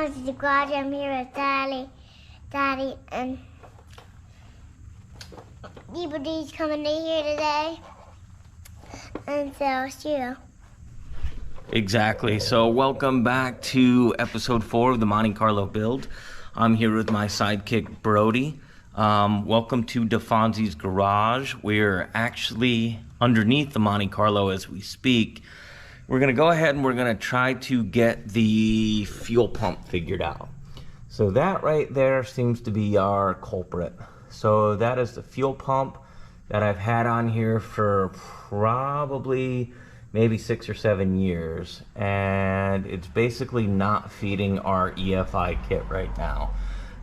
Fonzie's Garage. I'm here with Daddy, and D's coming in here today. And so, see you. Exactly. So welcome back to episode 4 of the Monte Carlo build. I'm here with my sidekick Brody. Welcome to Fonzie's Garage. We're actually underneath the Monte Carlo as we speak. We're going to go ahead and we're going to try to get the fuel pump figured out. So that right there seems to be our culprit. So that is the fuel pump that I've had on here for probably maybe 6 or 7 years, and it's basically not feeding our EFI kit right now.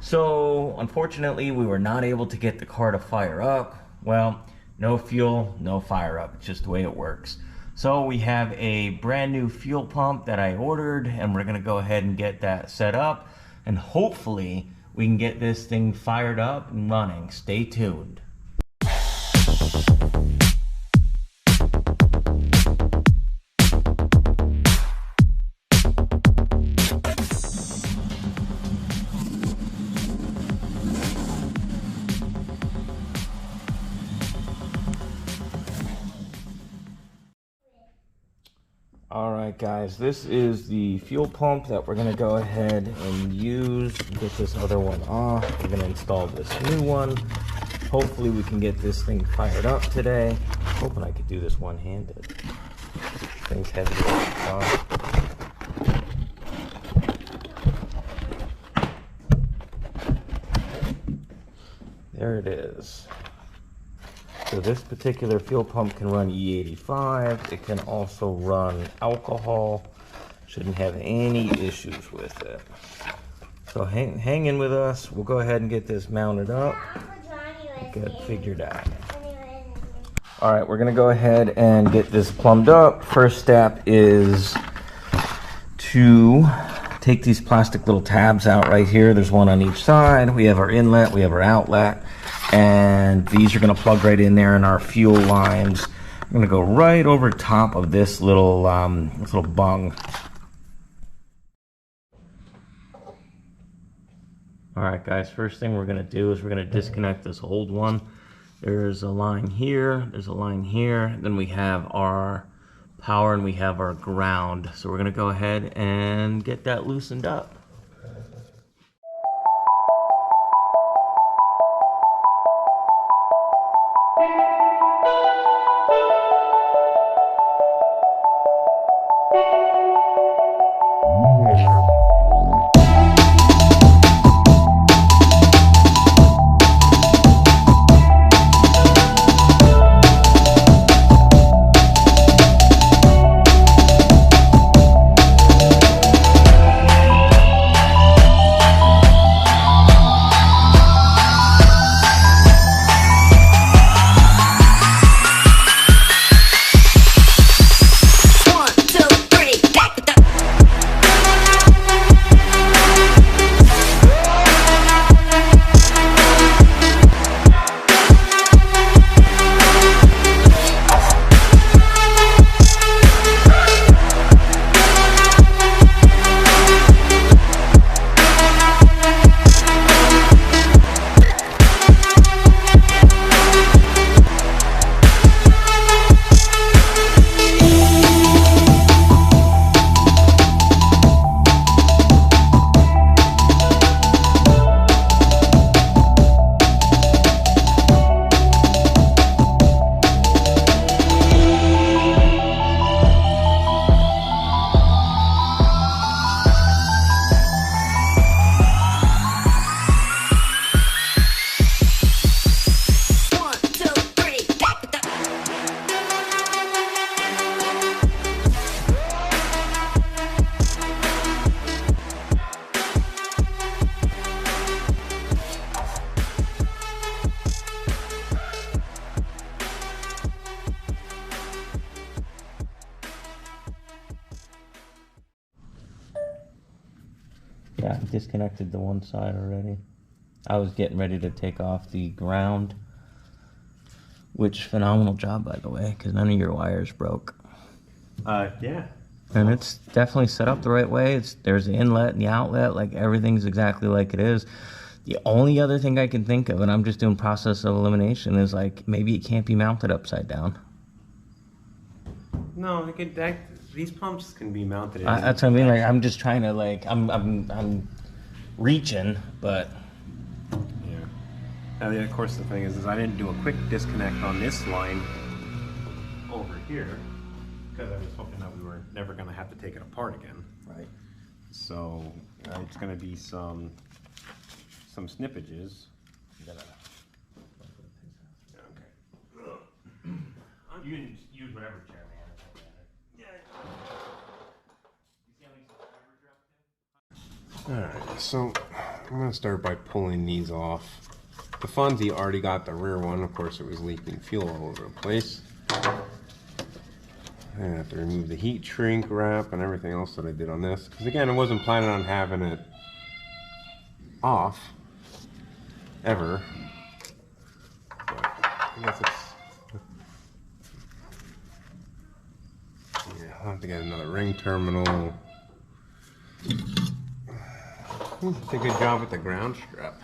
So unfortunately we were not able to get the car to fire up. Well, no fuel, no fire up. It's just the way it works. So we have a brand new fuel pump that I ordered, and we're gonna go ahead and get that set up, and hopefully we can get this thing fired up and running. Stay tuned. Alright guys, this is the fuel pump that we're going to go ahead and use to get this other one off. We're going to install this new one. Hopefully we can get this thing fired up today. I'm hoping I could do this one-handed. Thing's heavy. There it is. So this particular fuel pump can run E85. It can also run alcohol. Shouldn't have any issues with it. So hang in with us. We'll go ahead and get this mounted up. Get it figured out. All right, we're gonna go ahead and get this plumbed up. First step is to take these plastic little tabs out right here. There's one on each side. We have our inlet, we have our outlet. And these are going to plug right in there in our fuel lines. I'm going to go right over top of this little bung. Alright guys, first thing we're going to do is we're going to disconnect this old one. There's a line here, there's a line here, then we have our power and we have our ground. So we're going to go ahead and get that loosened up. Yeah, I disconnected the one side already. I was getting ready to take off the ground, which phenomenal job, by the way, because none of your wires broke. Yeah. And it's definitely set up the right way. There's the inlet and the outlet, like everything's exactly like it is. The only other thing I can think of, and I'm just doing process of elimination, is like maybe it can't be mounted upside down. No, it could. These pumps can be mounted. That's what I mean. Like I'm just trying to like I'm reaching, but yeah. Now, of course, the thing is I didn't do a quick disconnect on this line over here because I was hoping that we were never going to have to take it apart again. right. So it's going to be some snippages. Okay. You can use whatever chair, man. Alright, so I'm going to start by pulling these off. The Fonzie already got the rear one. Of course, it was leaking fuel all over the place. I have to remove the heat shrink wrap and everything else that I did on this. Because again, I wasn't planning on having it off ever. But I guess it's... Yeah, I'll have to get another ring terminal. Did a good job with the ground strap.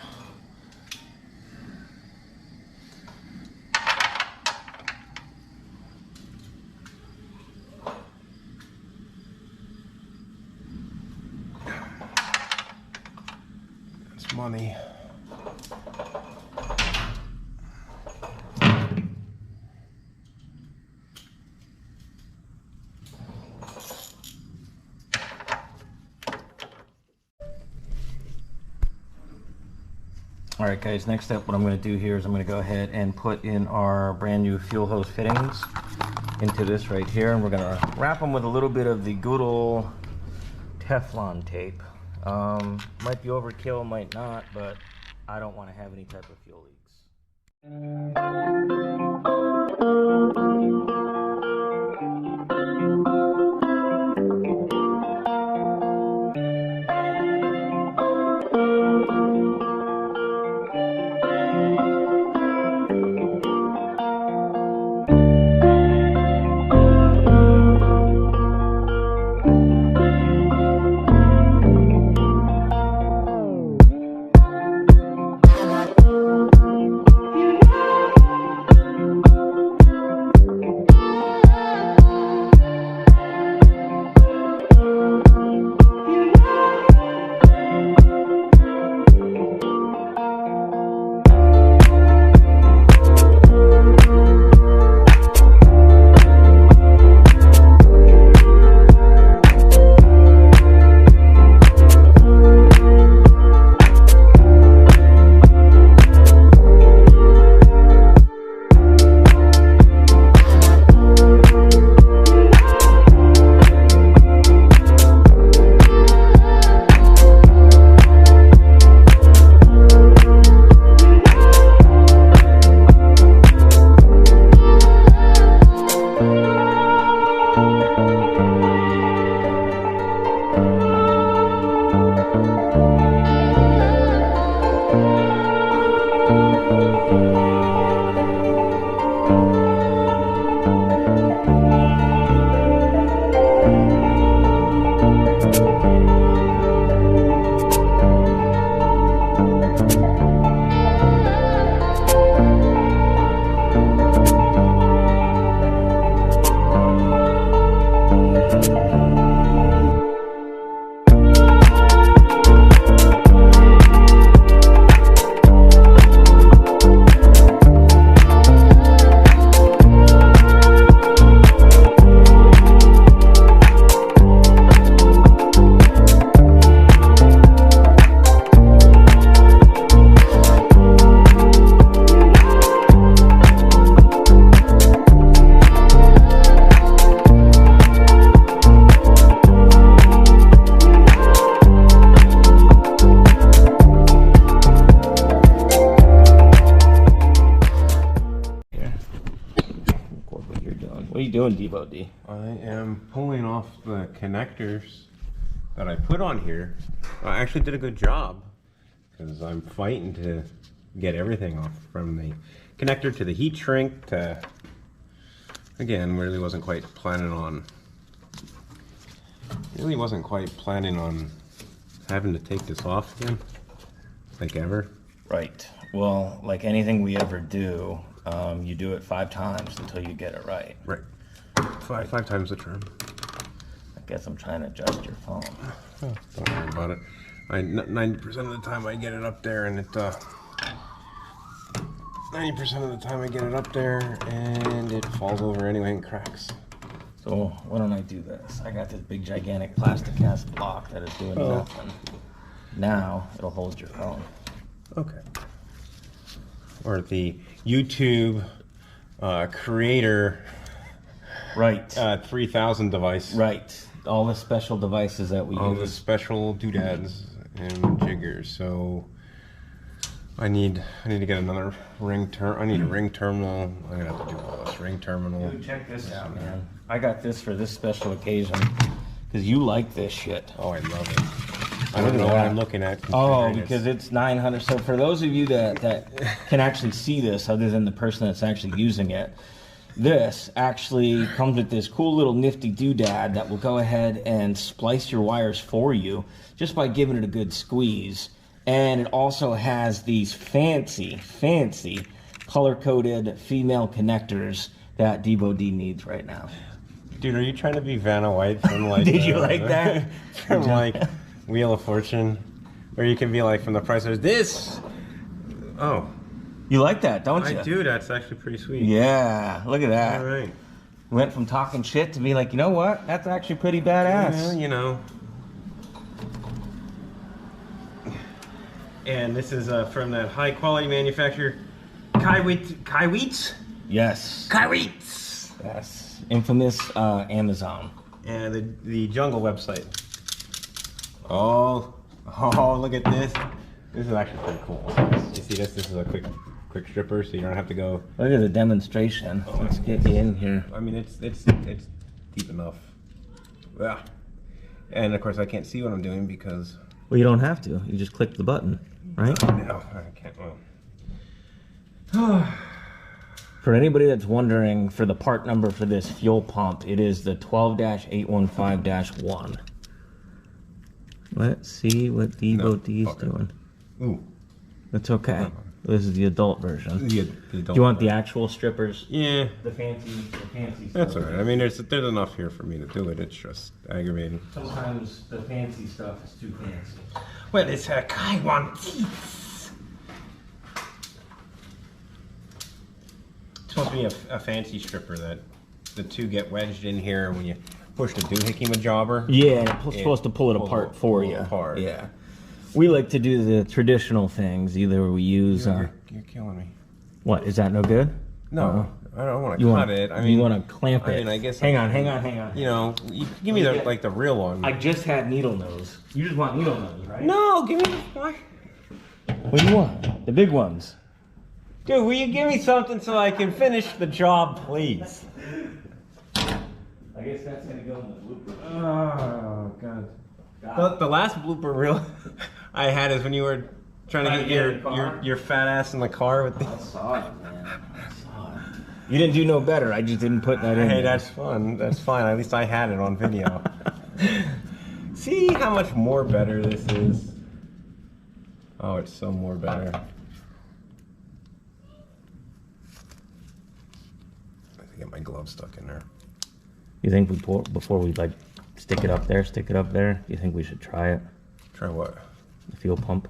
That's money. Alright guys, next up what I'm going to do here is I'm going to go ahead and put in our brand new fuel hose fittings into this right here, and we're going to wrap them with a little bit of the good old Teflon tape. Might be overkill, might not, but I don't want to have any type of fuel leaks. What are you doing, Devo D? I am pulling off the connectors that I put on here. I actually did a good job because I'm fighting to get everything off, from the connector to the heat shrink to, again, really wasn't quite planning on Really wasn't quite planning on having to take this off again, like ever. Right. Well, like anything we ever do, you do it 5 times until you get it right. Right. Five times the term. I guess I'm trying to adjust your phone. Oh, don't worry about it. 90% of the time I get it up there, and it 90% of the time I get it up there, and it falls over anyway and cracks. So why don't I do this? I got this big gigantic plastic cast block that is doing nothing. Now it'll hold your phone. Okay. Or the YouTube creator Right. 3000 device. Right. All the special devices that we All the use. special doodads and jiggers. So I need to get another ring I need a ring terminal. I'm gonna have to do all this ring terminal. Dude, check this out, man. I got this for this special occasion because you like this shit. Oh, I love it. I don't know what I'm looking at. Oh, because it's 900. So for those of you that can actually see this, other than the person that's actually using it, this actually comes with this cool little nifty doodad that will go ahead and splice your wires for you just by giving it a good squeeze. And it also has these fancy color-coded female connectors that Devo D needs right now. Dude, are you trying to be Vanna White from like? Did you like that? From like Wheel of Fortune, or you can be like from The Price of This. Oh, You like that, don't you? I do. That's actually pretty sweet. Yeah, look at that. All right. Went from talking shit to be like, you know what? That's actually pretty badass. Well, you know. And this is from that high quality manufacturer, Kaiweets. Yes. Kaiweets. Yes. Infamous Amazon. And the Jungle website. Oh, look at this. This is actually pretty cool. You see this? This is a quick stripper, so you don't have to go. Look at the demonstration. Let's get you in here. I mean, it's deep enough. Yeah. And of course, I can't see what I'm doing because. Well, you don't have to. You just click the button, right? No, I can't. Well. For anybody that's wondering, for the part number for this fuel pump, it is the 12-815-1. Let's see what Devo D is doing. Ooh. That's okay. This is the adult version. The Do you want the actual strippers? Yeah. The fancy That's stuff. alright. I mean, there's enough here for me to do it. It's just aggravating. Sometimes the fancy stuff is too fancy. Well, it's a Kaiweets. It's supposed to be a fancy stripper that the two get wedged in here when you push the doohickey jobber. Yeah, and it's supposed to pull it apart for you. Apart. Yeah. We like to do the traditional things. Either we use... You're killing me. What, is that no good? No, I don't want to cut it. I mean, you want to clamp it. I mean, I guess... Hang on. You know, you give me the real one. I just had needle nose. You just want needle nose, right? No, give me the... What? What do you want? The big ones. Dude, will you give me something so I can finish the job, please? I guess that's going to go in the blooper. Oh, God. The last blooper reel I had is when you were trying to get your fat ass in the car with the... I saw it, man. I saw it. You didn't do no better. I just didn't put that in. Hey, there. that's fun. That's fine. At least I had it on video. See how much more better this is? Oh, it's so more better. I have to get my glove stuck in there. You think before we like stick it up there, do you think we should try it? Try what? The fuel pump?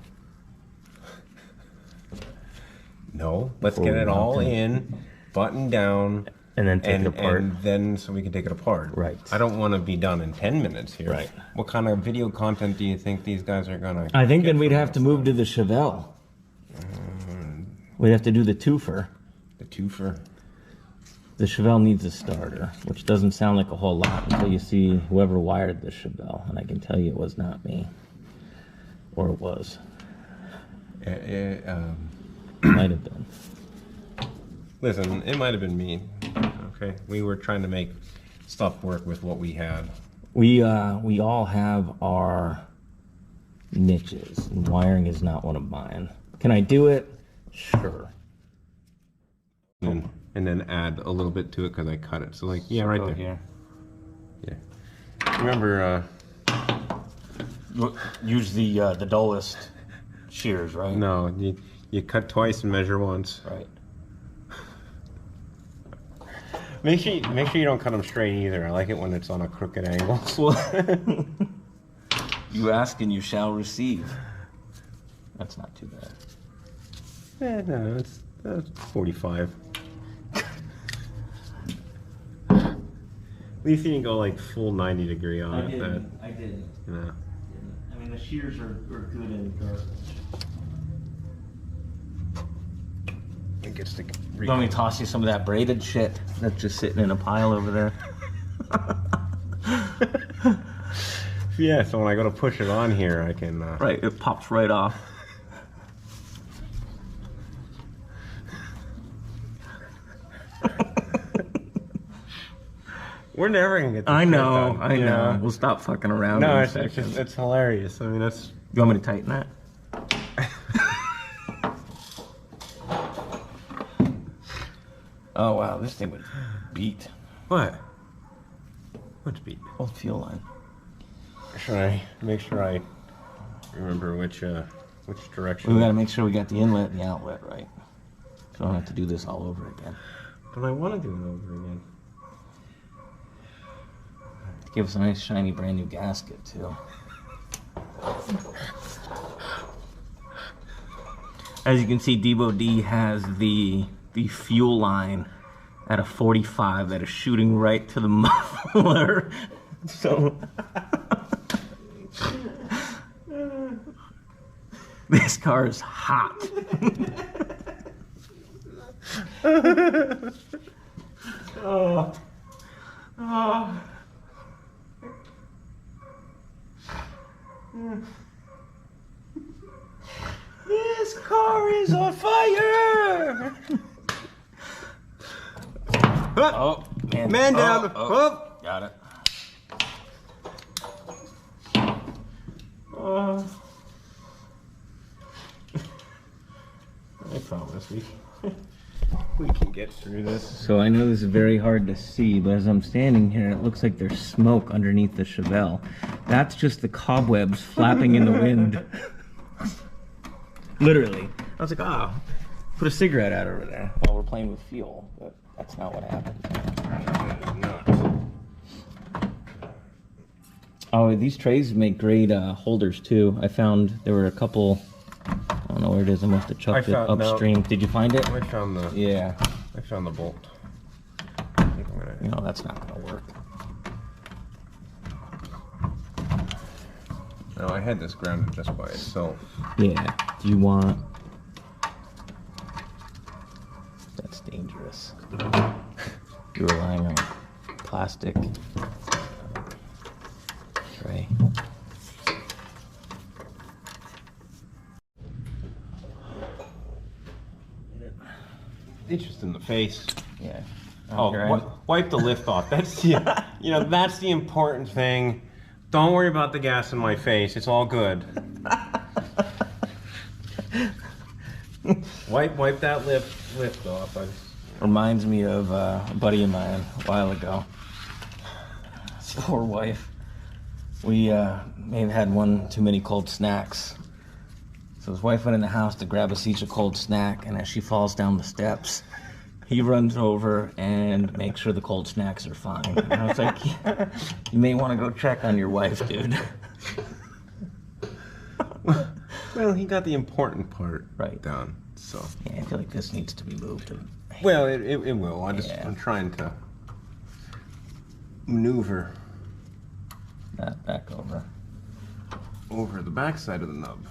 No, let's get it all in, button down, and then take it apart. And then so we can take it apart. Right. I don't want to be done in 10 minutes here. Right. What kind of video content do you think these guys are gonna? I think then we'd have to move to the Chevelle. We'd have to do the twofer. The twofer. The Chevelle needs a starter, which doesn't sound like a whole lot until you see whoever wired the Chevelle, and I can tell you it was not me. Or it was. It might have been. Listen, it might have been me. Okay, we were trying to make stuff work with what we had. We all have our niches, and wiring is not one of mine. Can I do it? Sure. And then add a little bit to it because I cut it. So like, yeah, right there. Here. Yeah. Remember, Use the dullest shears, right? no, you cut twice and measure once. Right. Make sure you don't cut them straight either. I like it when it's on a crooked angle. You ask and you shall receive. That's not too bad. No, that's 45. At least you didn't go like full 90 degree on it. I didn't. No. I mean, the shears are good in garbage. It gets to You want me to toss you some of that braided shit that's just sitting in a pile over there? Yeah, so when I go to push it on here, I can... Right, it pops right off. We're never gonna get this I shit know, done. I know. Yeah. We'll stop fucking around in No, a it's second. just, it's hilarious. I mean, that's... You want me to tighten that? Oh wow, this thing would beat. What? What's beat? Old fuel line. Should I make sure I remember which direction? We gotta make sure we got the inlet and the outlet right. So I don't have to do this all over again. But I want to do it over again. Give us a nice shiny brand new gasket too. As you can see, Debo D has the fuel line at a 45 that is shooting right to the muffler. So this car is hot. Oh. Oh. This car is on fire! Oh, Man down. Oh. Got it. I promise We can get through this. So I know this is very hard to see, but as I'm standing here, it looks like there's smoke underneath the Chevelle. That's just the cobwebs flapping in the wind. Literally. I was like, oh, put a cigarette out over there while we're playing with fuel, but that's not what happened. Oh, these trays make great holders too. I found there were a couple. I don't know where it is. I must have chucked it upstream. No. Did you find it? I found the. Yeah. I found the bolt. I think I'm gonna... You know that's not gonna work. No, I had this grounded just by itself. Yeah. Do you want? That's dangerous. You're relying on plastic tray. It's just in the face. Yeah. Wipe the lift off. That's the, that's the important thing. Don't worry about the gas in my face. It's all good. wipe that lift off. Reminds me of a buddy of mine a while ago. His poor wife. We may have had one too many cold snacks. So his wife went in the house to grab us each a cold snack, and as she falls down the steps, he runs over and makes sure the cold snacks are fine. And I was like, you may want to go check on your wife, dude. Well, he got the important part right done. So yeah, I feel like this needs to be moved. Well, it will. I'm trying to maneuver that back over the back side of the nub.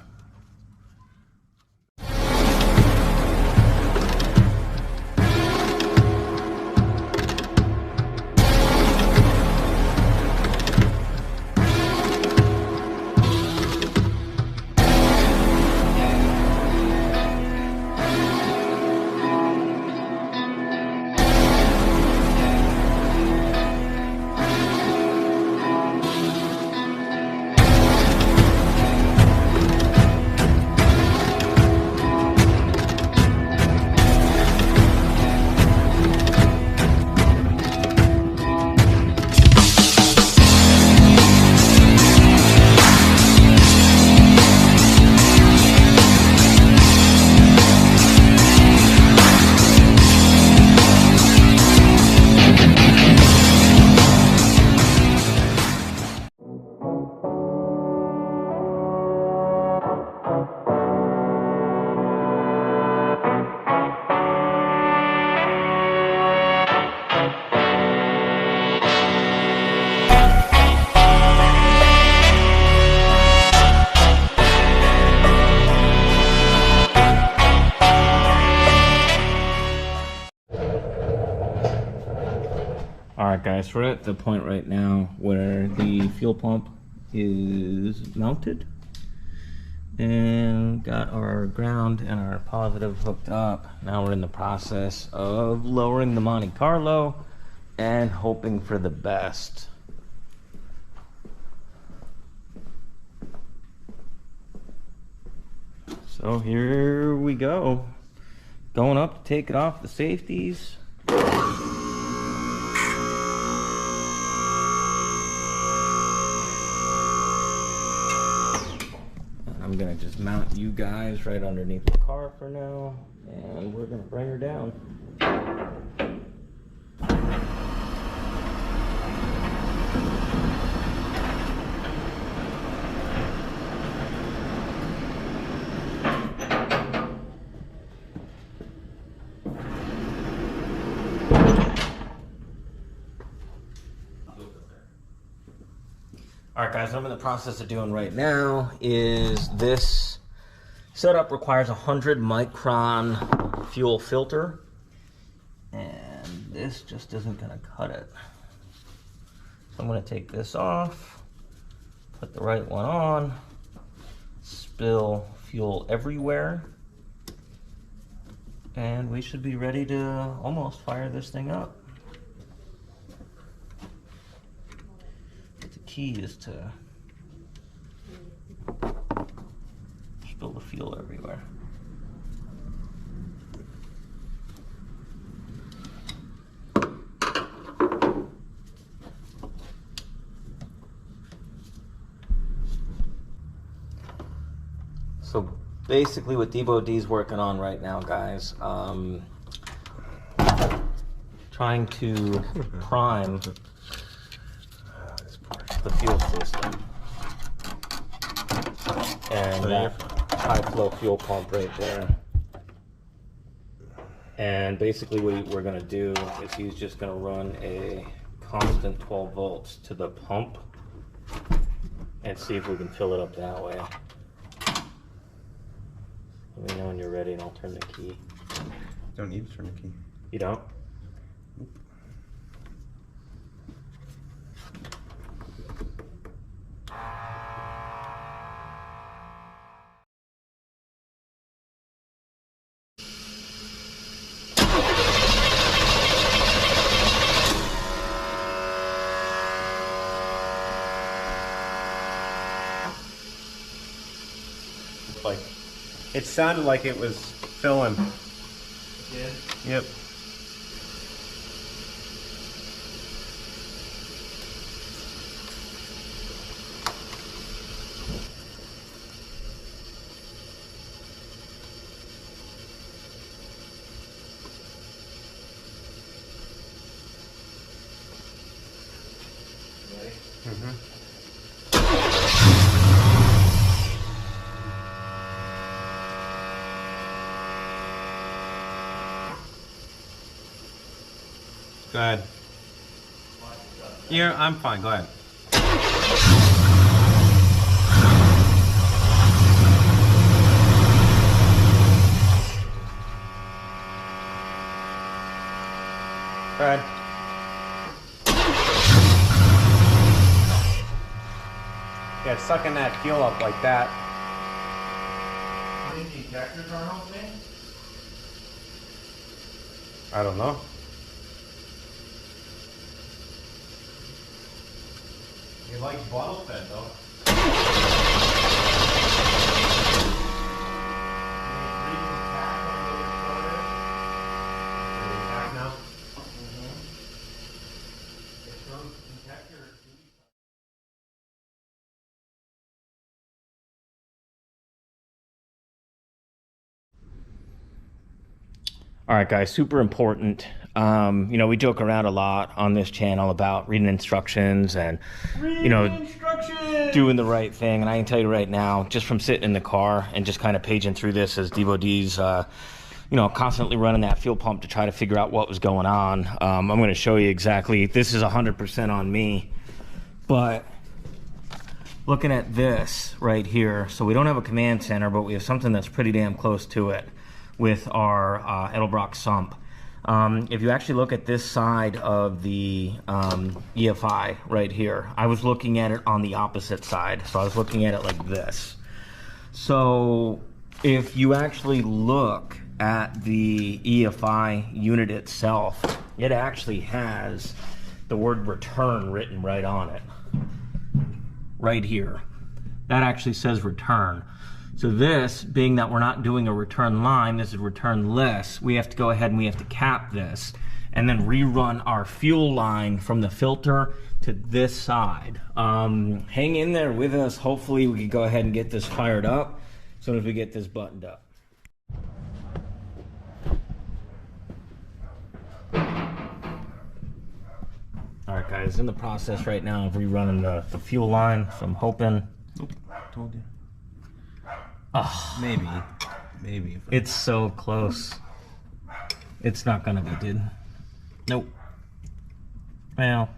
guys, we're at the point right now where the fuel pump is mounted and got our ground and our positive hooked up. Now we're in the process of lowering the Monte Carlo and hoping for the best. So here we go. Going up to take it off the safeties. I'm gonna just mount you guys right underneath the car for now, and we're gonna bring her down. Alright guys, what I'm in the process of doing right now is this setup requires a 100 micron fuel filter, and this just isn't going to cut it. So I'm going to take this off, put the right one on, spill fuel everywhere, and we should be ready to almost fire this thing up. Key is to spill the fuel everywhere. So basically what Debo D's working on right now, guys, trying to prime the fuel system, and that high flow fuel pump right there. And basically what we're going to do is he's just going to run a constant 12 volts to the pump and see if we can fill it up that way. Let me know when you're ready and I'll turn the key. Don't need to turn the key. You don't? Like, it sounded like it was filling. Yeah. Yep. Ready? Mm-hmm. Go ahead. Yeah, I'm fine. Go ahead. Go ahead. Yeah, it's sucking that fuel up like that. How many injectors are opening? I don't know. He likes bottle fed though. Now? All right, guys, super important. You know, we joke around a lot on this channel about reading instructions and, you know, doing the right thing. And I can tell you right now, just from sitting in the car and just kind of paging through this as Debo D's, you know, constantly running that fuel pump to try to figure out what was going on. I'm going to show you exactly. This is 100% on me. But looking at this right here, so we don't have a command center, but we have something that's pretty damn close to it with our Edelbrock sump. If you actually look at this side of the EFI right here, I was looking at it on the opposite side. So I was looking at it like this. So if you actually look at the EFI unit itself, it actually has the word return written right on it. Right here. That actually says return. So this, being that we're not doing a return line, this is returnless, we have to go ahead and we have to cap this and then rerun our fuel line from the filter to this side. Hang in there with us. Hopefully we can go ahead and get this fired up as soon as we get this buttoned up. Alright guys, in the process right now of rerunning the fuel line, so I'm hoping... Nope, told you. Oh, Maybe. it's so close. It's not gonna be, dude. Nope. Well,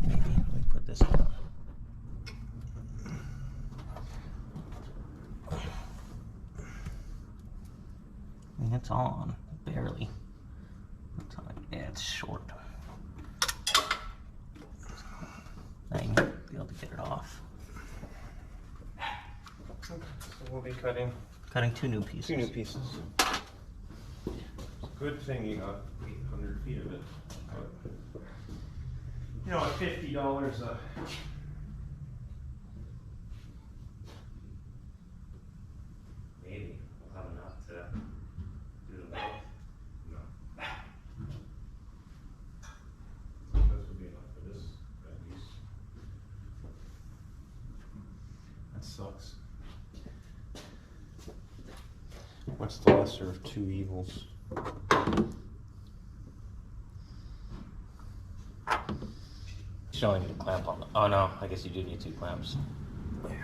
maybe. Let me put this on. I mean, it's on, barely. It's on. Yeah, it's short. Dang, be able to get it off. So we'll be cutting two new pieces. It's a good thing you got 800 feet of it. But, you know, at $50 a... Maybe we'll have enough to do the both. No. This would be enough for this, at least. That sucks. What's the lesser of two evils? You only need a clamp on the... Oh no, I guess you do need 2 clamps. Yeah.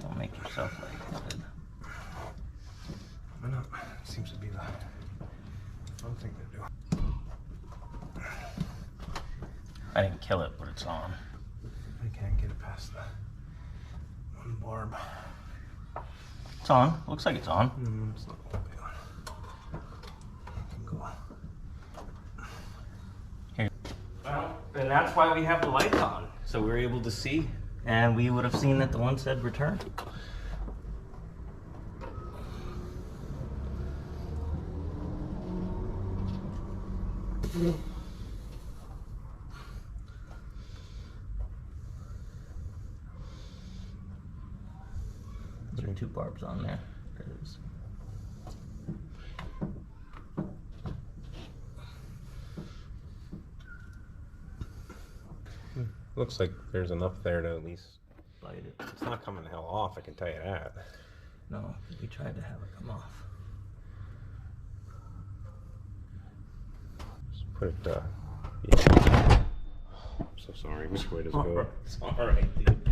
Don't make yourself lightheaded. I know. Seems to be the fun thing to do. I didn't kill it, but it's on. I can't get it past the one barb. It's on. Looks like it's on. It's not the big one. I can go. Here. Well, and that's why we have the lights on, so we're able to see. And we would have seen that the one said return. There are 2 barbs on there. There it is. Looks like there's enough there to at least Light it. It's not coming the hell off, I can tell you that. No, we tried to have it come off. Just put it, yeah. I'm so sorry, which way does it go? It's alright, dude.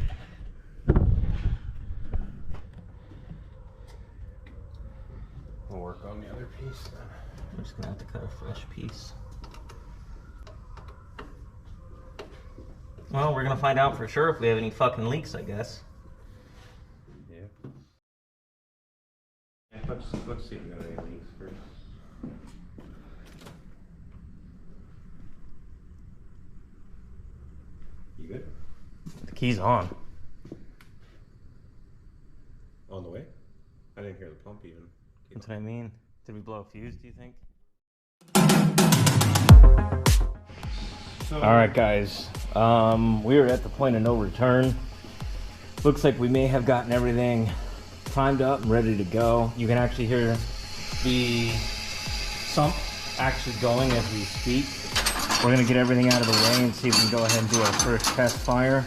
We'll work on the other piece then. We're just gonna have to cut a fresh piece. Well, we're gonna find out for sure if we have any fucking leaks, I guess. Yeah. Let's see if we got any leaks first. You good? The key's on. On the way? I didn't hear the pump even. That's what I mean. Did we blow a fuse, do you think? Alright guys, we are at the point of no return. Looks like we may have gotten everything primed up and ready to go. You can actually hear the sump actually going as we speak. We're gonna get everything out of the way and see if we can go ahead and do our first test fire.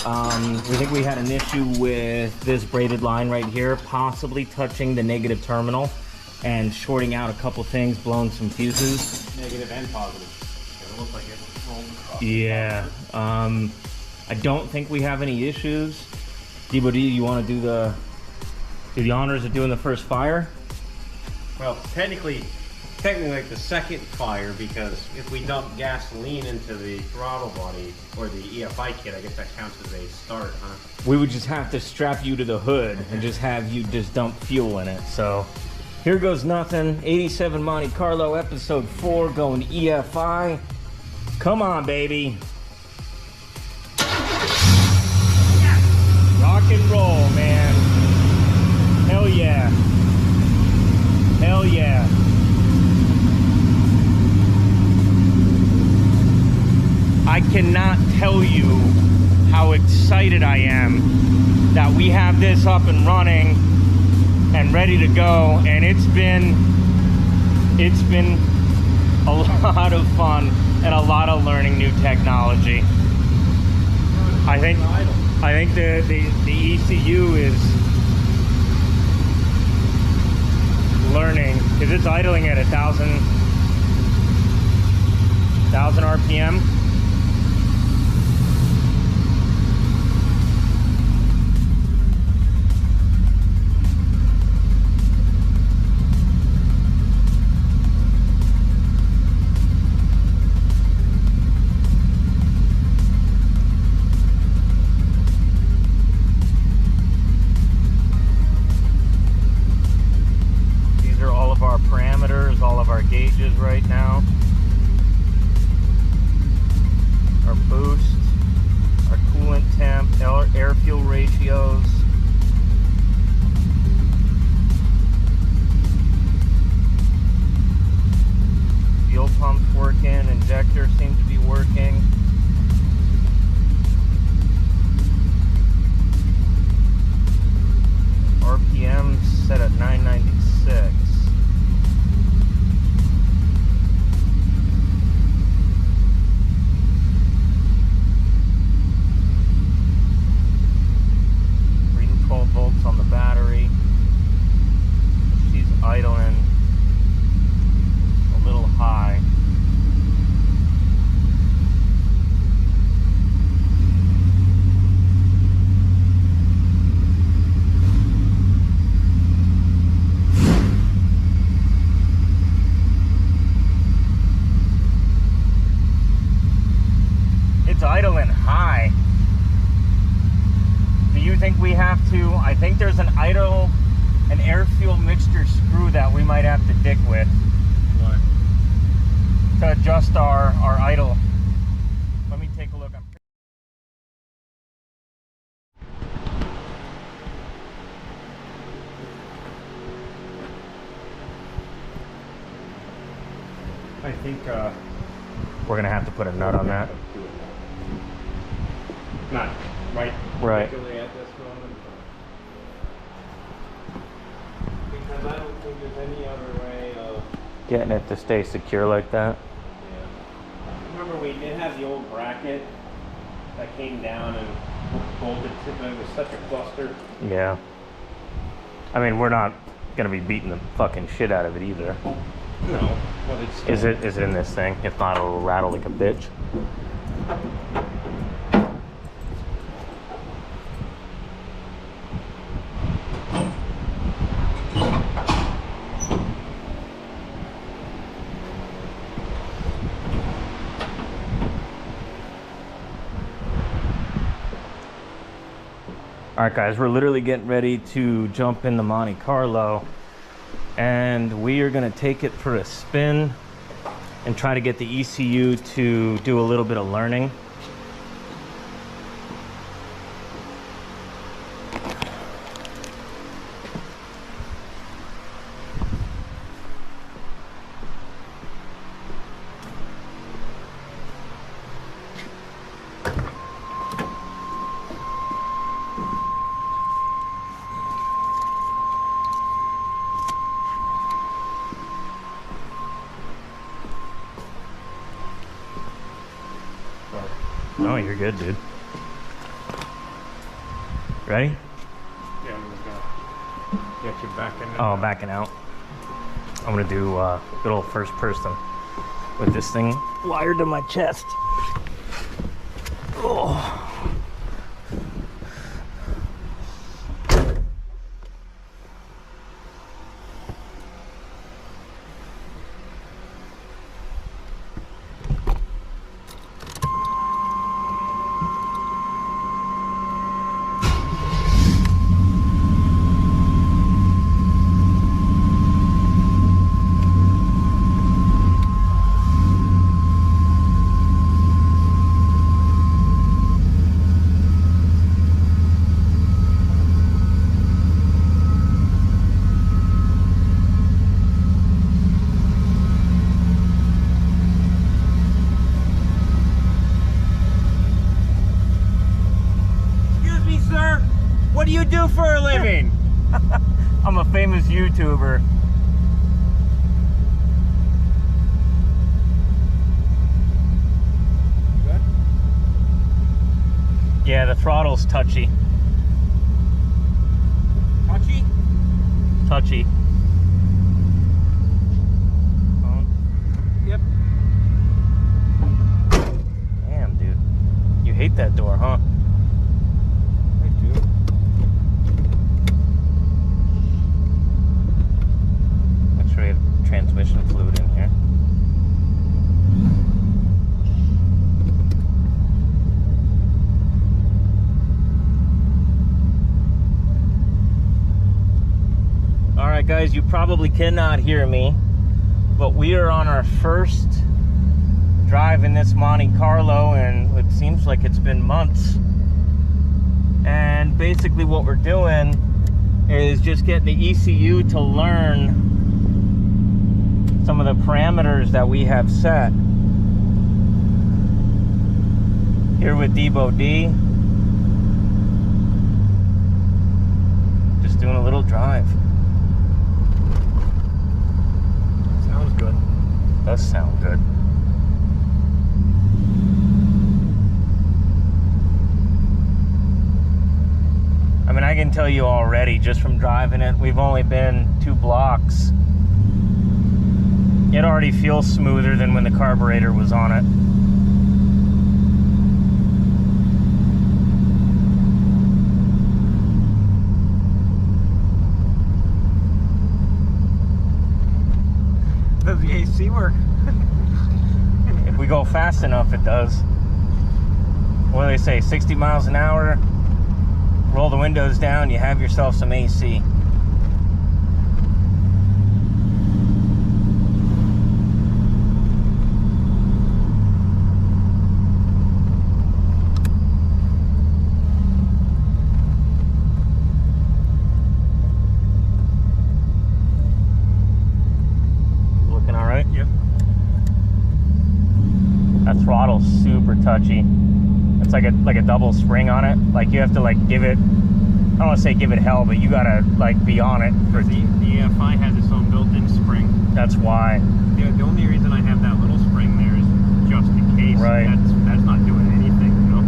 We think we had an issue with this braided line right here, possibly touching the negative terminal and shorting out a couple things, blowing some fuses. Negative and positive. It looks like it rolled across. Yeah. I don't think we have any issues. Debo D, you want to do the honors of doing the first fire? Well, technically like the second fire, because if we dump gasoline into the throttle body or the EFI kit, I guess that counts as a start, huh? We would just have to strap you to the hood and just have you just dump fuel in it. So here goes nothing. 87 Monte Carlo episode 4 going EFI. Come on, baby. Rock and roll, man. Hell yeah. Hell yeah. I cannot tell you how excited I am that we have this up and running and ready to go, and it's been a lot of fun and a lot of learning new technology. I think the ECU is learning because it's idling at 1,000 RPM. All of our gauges right now, our boost, our coolant temp, air fuel ratios, fuel pumps working, injector seems to be working. RPM set at 996. Volts on the battery. She's idling a little high. It's idling high. Do you think we have to? I think there's an air fuel mixture screw that we might have to dick with. What? To adjust our idle. Let me take a look. I think we're gonna have to put a nut on that. Not right. Right. Particularly at this moment. Because I don't think there's any other way of Getting it to stay secure like that. Yeah. Remember we did have the old bracket that came down and bolted to it. It was such a cluster. Yeah. I mean, we're not gonna be beating the fucking shit out of it either. No, but it's Is it in this thing? If not, it'll rattle like a bitch. All right, guys, we're literally getting ready to jump in the Monte Carlo, and we are gonna take it for a spin and try to get the ECU to do a little bit of learning. Oh, you're good, dude. Ready? Yeah, I'm gonna get you back in. Oh, backing out. I'm gonna do good old first person with this thing wired to my chest. Oh. What do you do for a living? I'm a famous YouTuber. Good? Yeah, the throttle's touchy. Touchy? Touchy. Yep. Damn, dude. You hate that door, huh? I do. Make sure we have transmission fluid in here. Alright guys, you probably cannot hear me, but we are on our first drive in this Monte Carlo, and it seems like it's been months. And basically what we're doing is just getting the ECU to learn some of the parameters that we have set. Here with Debo D. Just doing a little drive. Sounds good. Does sound good. I mean, I can tell you already, just from driving it, we've only been 2 blocks. It already feels smoother than when the carburetor was on it. Does the AC work? If we go fast enough, it does. What do they say, 60 miles an hour? Roll the windows down, you have yourself some AC. Looking all right? Yep. That throttle's super touchy. It's like a double spring on it. Like you have to like give it, I don't want to say give it hell, but you gotta like be on it. For The EFI has its own built-in spring. That's why. The only reason I have that little spring there is just in case. Right. That's not doing anything, you know?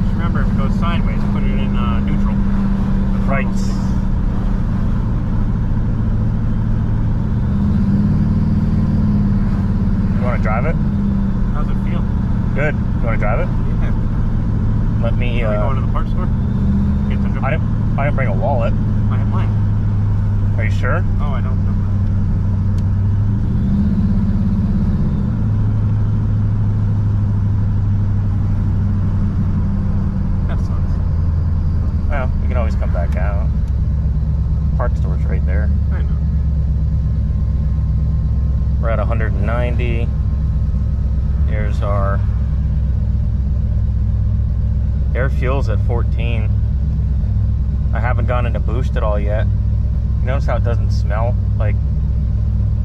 Just remember, if it goes sideways, put it in neutral. Right. You want to drive it? How's it feel? Good. You want to drive it? Yeah. Let me. Are we going to the parts store? Get the I didn't bring a wallet. I have mine. Are you sure? Oh, I don't know. That sucks. Well, we can always come back out. Parts store's right there. I know. We're at 190. Here's our air fuel's at 14. I haven't gone into boost at all yet. You notice how it doesn't smell like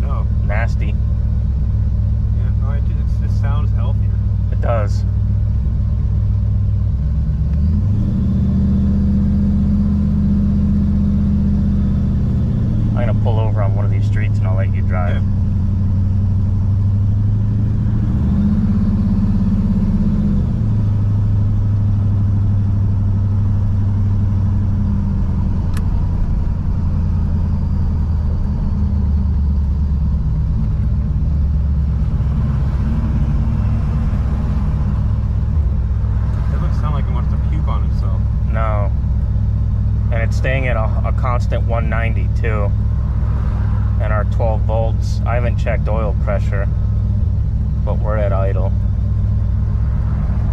No. nasty? Yeah, no, it just sounds healthier. It does. I'm gonna pull over on one of these streets and I'll let you drive. Yeah. 192 and our 12 volts. I haven't checked oil pressure, but we're at idle.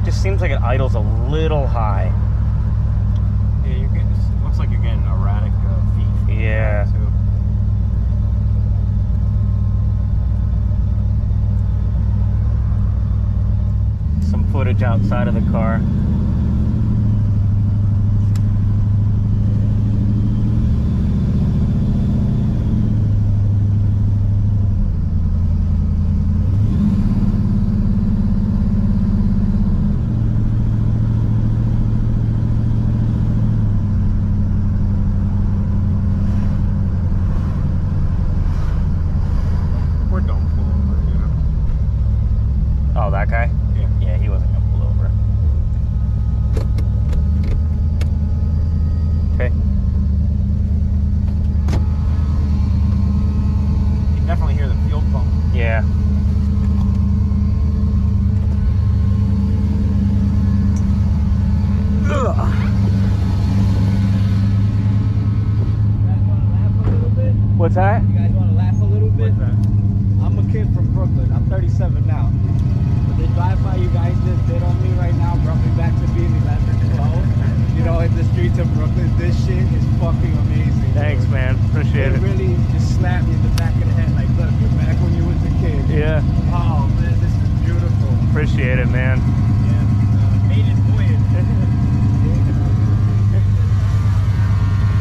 Just seems like it idles a little high. Yeah, you're getting. It looks like you're getting erratic feet. Yeah. Too. Some footage outside of the car. Oh, that guy? Yeah. Yeah, he wasn't gonna pull over. Okay. You can definitely hear the fuel pump. Yeah. What's that? You guys want to laugh a little bit? What's that? I'm a kid from Brooklyn. I'm 37 now. But the drive-by you guys just did on me right now brought me back to being 11, 12. You know, in the streets of Brooklyn. This shit is fucking amazing. Thanks, dude. man. Appreciate It it. really just slapped me in the back of the head. Like, look, you're back when you was a kid. Yeah. Oh, man, this is beautiful. Appreciate it, man. Yeah. Made it voyage.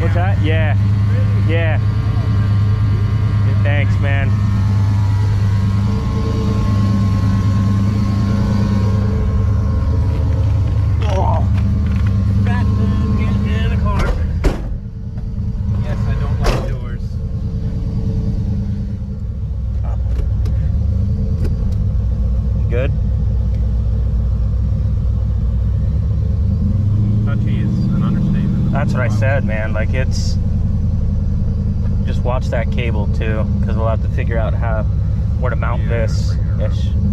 What's that? Yeah. Yeah. Thanks, man. Oh. Fat man getting in the car. Yes, I don't like doors. Good? Touchy is an understatement. That's what I said, man. Like, it's... Just watch that cable, too, because we'll have to figure out where to mount this ish. I'm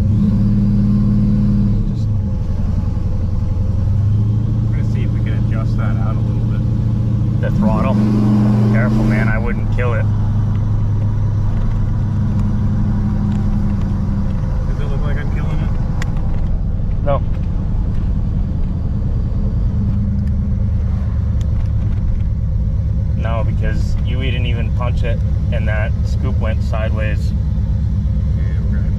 gonna see if we can adjust that out a little bit. The throttle. Careful, man. I wouldn't kill it. Does it look like I'm killing it? No. No, because you didn't even punch it, and that scoop went sideways. Yeah, we're gonna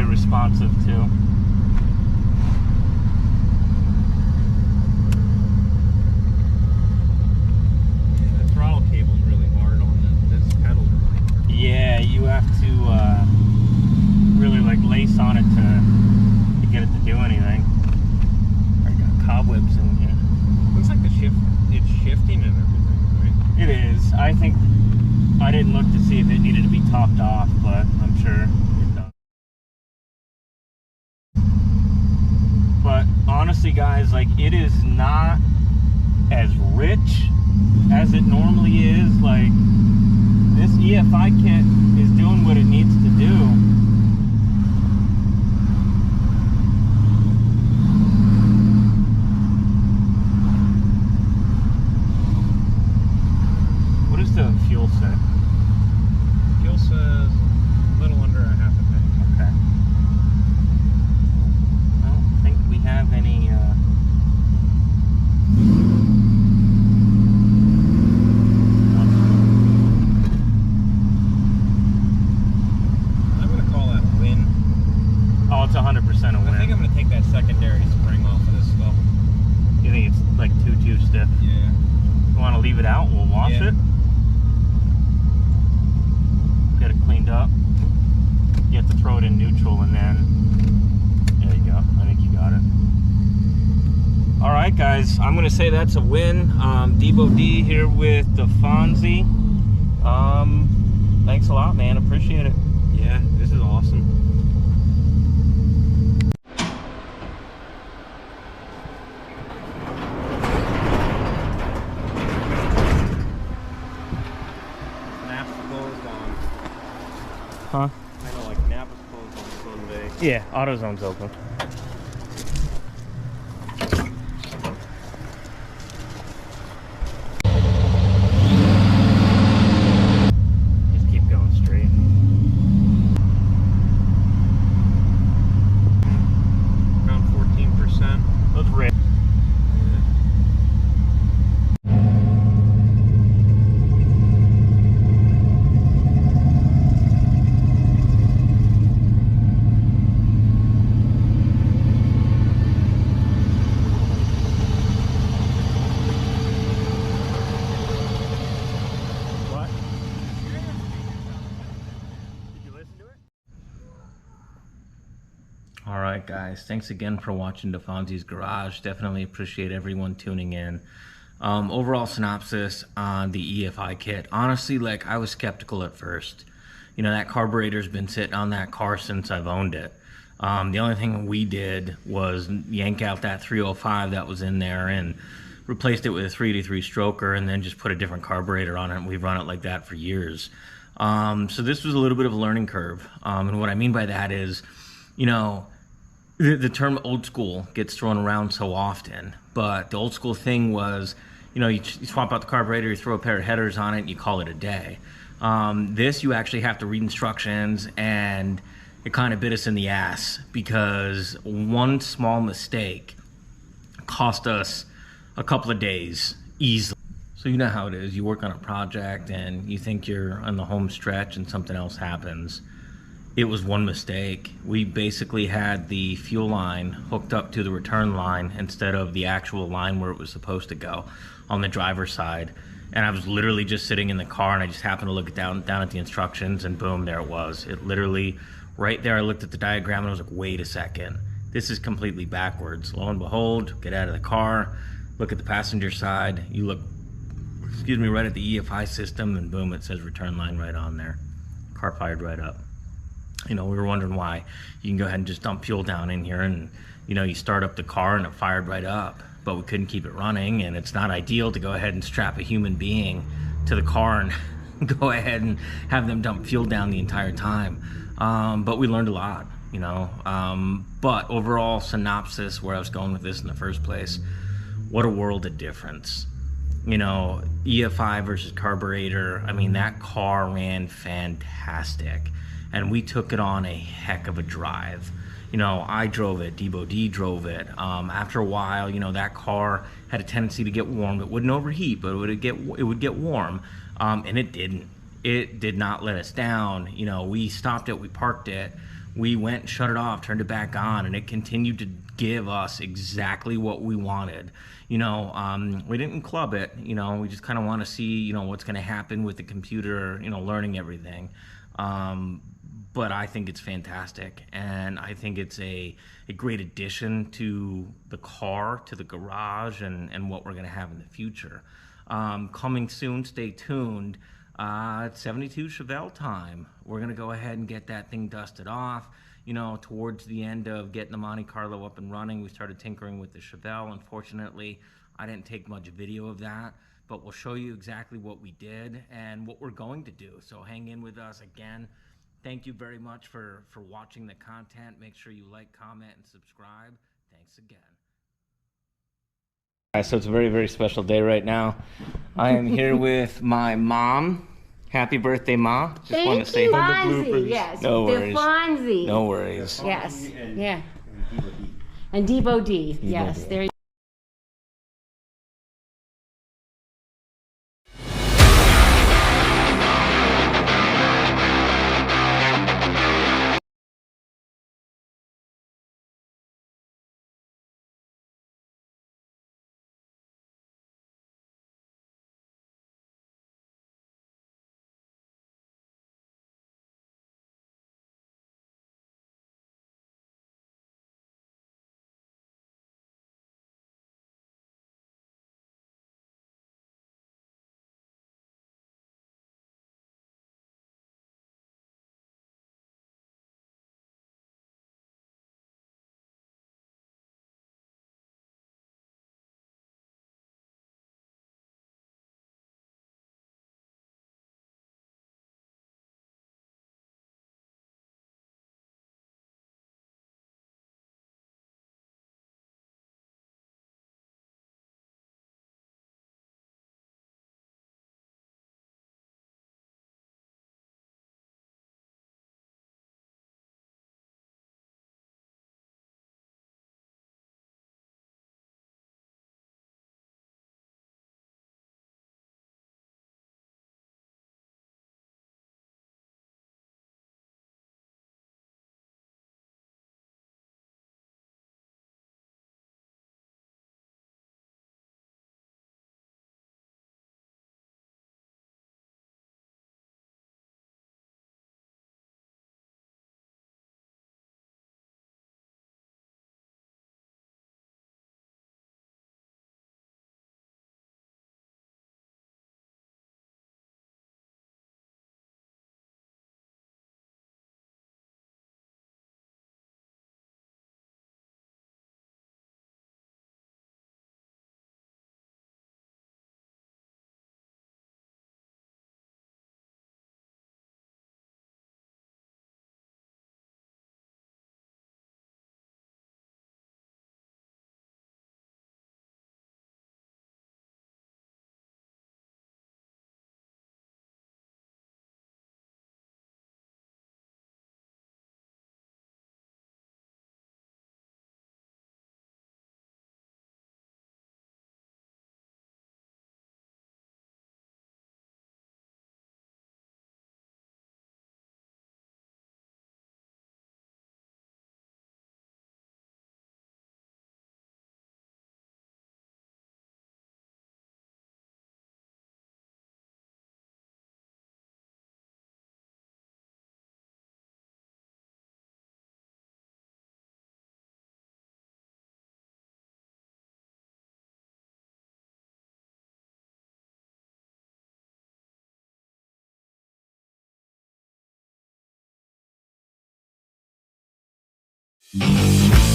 responsive too. Yeah, the throttle cable's really hard on this pedal. Yeah, you have to really like lace on it to get it to do anything. I got cobwebs in here. Looks like it's shifting and everything, right? It is. I think I didn't look to see if it needed to be topped off, but I'm sure it does. But honestly, guys, like, it is not as rich as it normally is. Like, this EFI kit is doing what it needs to do. What is the fuel set? Fuel says a little under a half a tank. Okay. I don't think we have any, I'm going to call that a win. Oh, it's 100% a win. I think I'm going to take that secondary spring off of this stuff. You think it's like too stiff? Yeah. You want to leave it out? We'll wash Yeah. it. Get it cleaned up. You have to throw it in neutral and then, there you go. think you got it. All right, guys, I'm gonna say that's a win. Debo D here with the Fonzie. Thanks a lot, man. Appreciate it. Yeah, this is awesome. Nap's closed on. Huh? I know, like Napa's closed on Sunday. Yeah, AutoZone's open. Just keep going straight. Around 14%. Let's rip. What? Did you listen to it? All right, guys. Thanks again for watching DeFonzie's Garage. Definitely appreciate everyone tuning in. Overall synopsis on the EFI kit. Honestly, like, I was skeptical at first. You know, that carburetor's been sitting on that car since I've owned it. The only thing we did was yank out that 305 that was in there and replaced it with a 383 stroker, and then just put a different carburetor on it, and we've run it like that for years. So this was a little bit of a learning curve. And what I mean by that is, you know, the term old school gets thrown around so often, but the old school thing was, you know, you swap out the carburetor, you throw a pair of headers on it, and you call it a day. This, you actually have to read instructions, and it kind of bit us in the ass because one small mistake cost us a couple of days easily. So you know how it is. You work on a project and you think you're on the home stretch and something else happens. It was one mistake. We basically had the fuel line hooked up to the return line instead of the actual line where it was supposed to go on the driver's side. And I was literally just sitting in the car, and I just happened to look down at the instructions, and boom, there it was. It literally, right there, I looked at the diagram and I was like, wait a second, this is completely backwards. Lo and behold, get out of the car, look at the passenger side, you look, excuse me, right at the EFI system, and boom, it says return line right on there. Car fired right up. You know, we were wondering why. You can go ahead and just dump fuel down in here, and, you know, you start up the car and it fired right up, but we couldn't keep it running, and it's not ideal to go ahead and strap a human being to the car and go ahead and have them dump fuel down the entire time. But we learned a lot, you know. But overall synopsis, where I was going with this in the first place, what a world of difference. You know, EFI versus carburetor, I mean, that car ran fantastic. And we took it on a heck of a drive. You know, I drove it, Debo D drove it. After a while, you know, that car had a tendency to get warm. It wouldn't overheat, but it would get warm. And it didn't. It did not let us down. You know, we stopped it, we parked it, we went and shut it off, turned it back on, and it continued to give us exactly what we wanted. You know, we didn't club it, you know, we just kind of want to see, you know, what's going to happen with the computer, you know, learning everything. But I think it's fantastic, and I think it's a great addition to the car, to the garage, and what we're going to have in the future. Coming soon, stay tuned. It's 72 Chevelle time. We're going to go ahead and get that thing dusted off. You know, towards the end of getting the Monte Carlo up and running, we started tinkering with the Chevelle. Unfortunately, I didn't take much video of that, but we'll show you exactly what we did and what we're going to do. So hang in with us again. Thank you very much for watching the content. Make sure you like, comment, and subscribe. Thanks again. So it's a very, very special day right now. I am here with my mom. Happy birthday, Ma. Just want to say Fonzie, yes. No worries. The Fonzie. No worries. Yes. Yeah. And Debo D. Yes. There you Bye.